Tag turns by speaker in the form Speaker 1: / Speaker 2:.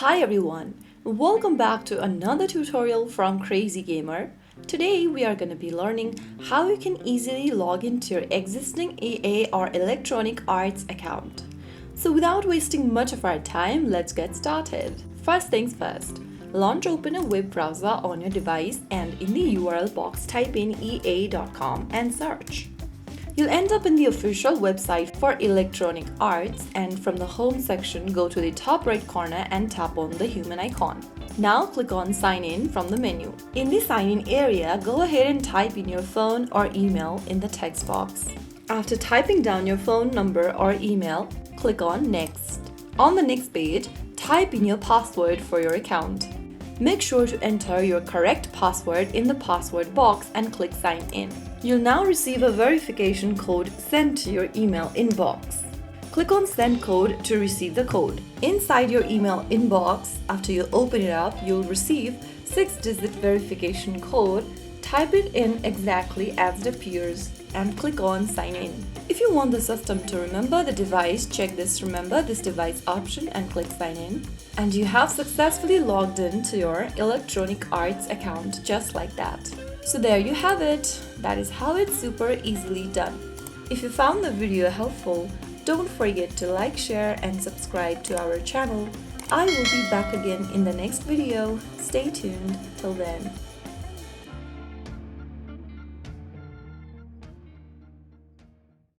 Speaker 1: Hi everyone, welcome back to another tutorial from Crazy Gamer. Today we are going to be learning how you can easily log into your existing EA or Electronic Arts account. So without wasting much of our time, let's get started. First things first, open a web browser on your device and in the URL box type in ea.com and search. You'll end up in the official website for Electronic Arts, and from the home section go to the top right corner and tap on the human icon. Now click on sign in from the menu. In the sign in area, go ahead and type in your phone or email in the text box. After typing down your phone number or email, click on next. On the next page, type in your password for your account. Make sure to enter your correct password in the password box and click sign in. You'll now receive a verification code sent to your email inbox. Click on send code to receive the code. Inside your email inbox, after you open it up, you'll receive 6-digit verification code. Type it in exactly as it appears and click on sign in. If you want the system to remember the device, check this remember this device option and click sign in. And you have successfully logged in to your Electronic Arts account just like that. So there you have it. That is how it's super easily done. If you found the video helpful, don't forget to like, share and subscribe to our channel. I will be back again in the next video. Stay tuned. Till then.